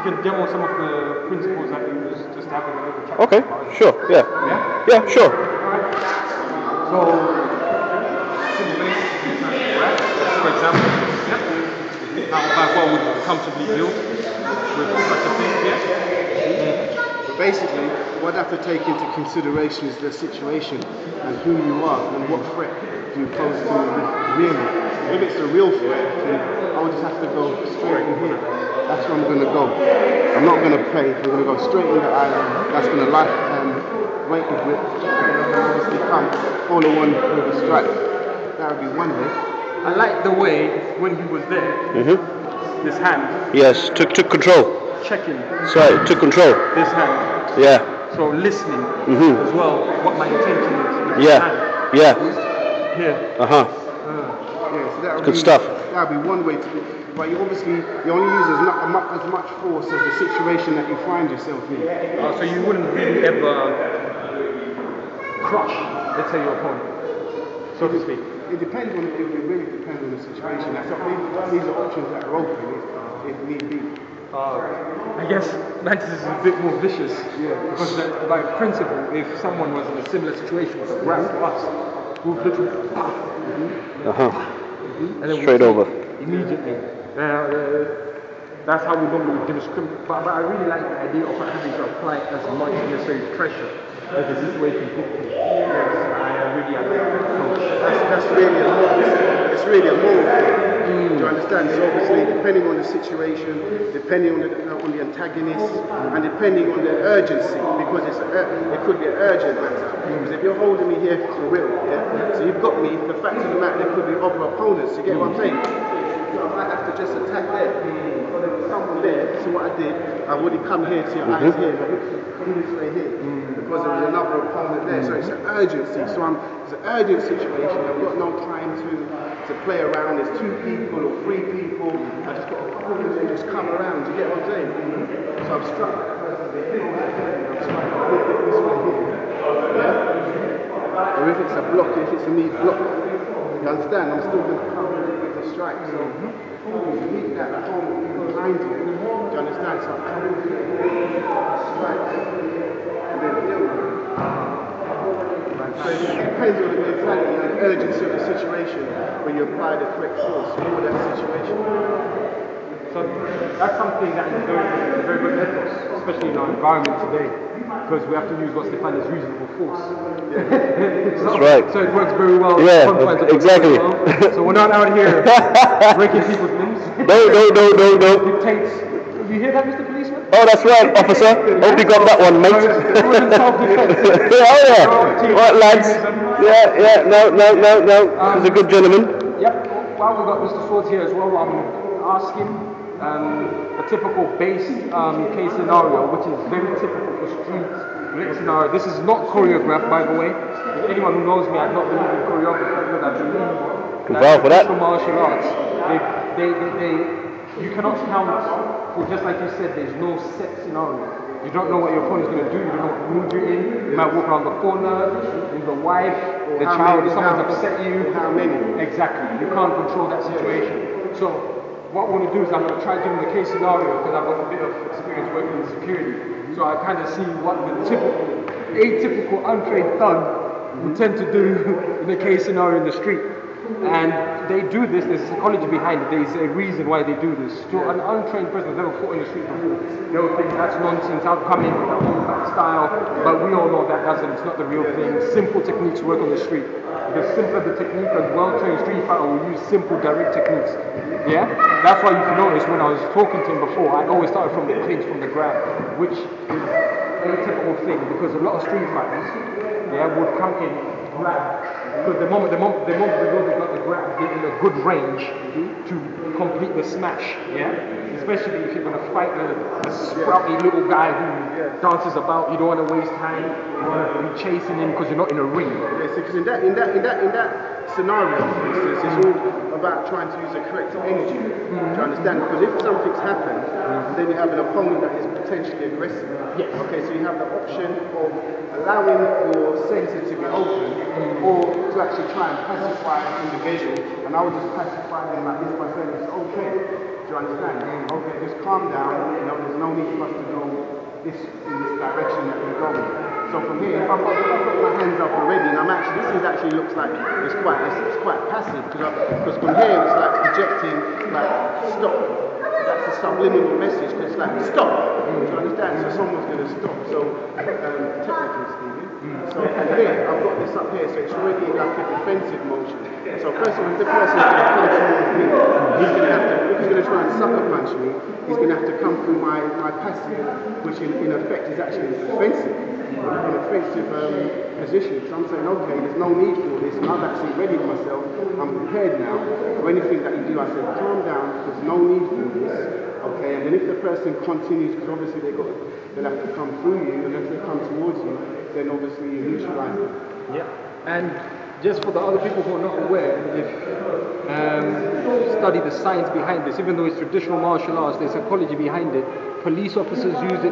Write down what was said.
can demo some of the principles that you use just having a little chat. Okay, sure, yeah. Yeah? Yeah, sure. Alright. So, simple basics, for example, how Bagua would comfortably deal with such a thing, But basically, what I have to take into consideration is the situation and who you are and what threat you pose to really. If it's a real threat, then I'll just have to go straight in here. That's where I'm going to go. I'm not going to play. I'm going to go straight in the island. That's going to weight the grip. And obviously come follow on with a strike. That would be one way. I like the way when he was there, this hand. Yes, took control. Checking. Sorry, took control. This hand. Yeah. So listening as well, what my intention is. With this hand. Yeah. Here. Uh-huh. Yeah, so that would Good be, stuff. That would be one way to do it. But you obviously, you only use as much force as the situation that you find yourself in. So you wouldn't really ever crush, let's say, your opponent, so to speak. It depends on, it really depends on the situation. That's what these are options that are open if need be. I guess Mantis is a bit more vicious, because by principle, if someone was in a similar situation with a grab to us, we'll literally and then Straight over. Immediately. That's how we normally discriminate. But I really like the idea of having to apply as much necessary pressure as the situation dictates. Yes, I really like that. So that's really a moral. It's really a moral thing. Do you understand? So obviously, depending on the situation, depending on the antagonist, and depending on the urgency, because it could be an urgent matter. Because if you're holding me here for real, so you've got me. The fact of the matter, there could be other opponents. You get what I'm saying? I might have to just attack there. But if there's someone there, so what I did, I would have come here to your eyes here, come this way here, because there was another opponent there. So it's an urgency. So it's an urgent situation. I've got no time to play around. There's 2 people or 3 people. I just got to pull them and just come around. You get what I'm saying? So I'm struck that person here. I'm struck a little bit this way here. Yeah? Or if it's a block, if it's a me block, you understand? I'm still going to come with the strike. So you need that home behind you. Do you understand? So I'm coming with strike and then deal with it. So it depends on the mentality and the urgency of the situation when you apply the correct force for that situation. So that's something that is very good ethos, especially in our environment today, because we have to use what's defined as reasonable force. That's right. So it works very well. Yeah, exactly. So we're not out here breaking people's limbs. No. Dictates. You hear that, Mr. Policeman? Oh, that's right, officer. Hope you got that one, mate. Oh, yeah. Right, lads. Yeah. No. He's a good gentleman. Yep. Well, we've got Mr. Swords here as well. I'm asking a typical base case scenario, which is very typical for street scenario. This is not choreographed, by the way. If anyone who knows me, I don't believe in choreography, because I believe that for martial arts, you cannot count. Just like you said, there's no set scenario. You don't know what your opponent's going to do. You don't know what mood you're in. You might walk around the corner with the wife, the child, someone's upset you. How many? Exactly. You can't control that situation. So what I want to do is I'm going to try to give them the case scenario, because I've got a bit of experience working in security. So I kind of see what the atypical untrained thug would tend to do in a case scenario in the street. And they do this, there's psychology behind it, there's a reason why they do this. So an untrained person who's never fought in the street before, they will think that's nonsense, I'll come in with a whole style, but we all know that it's not the real thing. Simple techniques work on the street. The simpler the technique, a well-trained street fighter will use simple, direct techniques. Yeah? That's why you can notice when I was talking to him before, I always started from the clinch, from the grab, which is a typical thing, because a lot of street fighters would come in, grab, because the moment they know they've got the grab, they're in a good range to complete the smash, especially if you're going to fight a sprouty little guy who dances about. You don't want to waste time, you want to be chasing him because you're not in a ring. Yes, because in that scenario, for instance, it's all without trying to use the correct energy. Do you understand? Because if something's happened, then you have an opponent that is potentially aggressive. Yes. Okay, so you have the option of allowing your senses to be open, or to actually try and pacify an individual. And I would just pacify them like this by saying, it's okay. Do you understand? Okay, just calm down. You know, there's no need for us to go in this direction that we're going. So from here, if I've got my hands up already, and I'm actually, this actually looks like it's quite passive, because from here it's like projecting, like, stop. That's a subliminal message, because it's like, stop. Do you understand? So someone's going to stop. So, technically speaking. So, and here, I've got this up here, so it's already like a defensive motion. So first of all, if the person's going to come towards me, he's going to have to, if he's going to try and sucker punch me, he's going to have to come through my passive, which in effect is actually defensive. An offensive position. So I'm saying, okay, there's no need for this, and I've actually readied myself. I'm prepared now for anything that you do. I said, calm down. There's no need for this. Okay, and then if the person continues, because obviously they'll have to come through you, and if they come towards you, then obviously you neutralize them. Yeah. And just for the other people who are not aware, if study the science behind this, even though it's traditional martial arts, there's psychology behind it. Police officers use it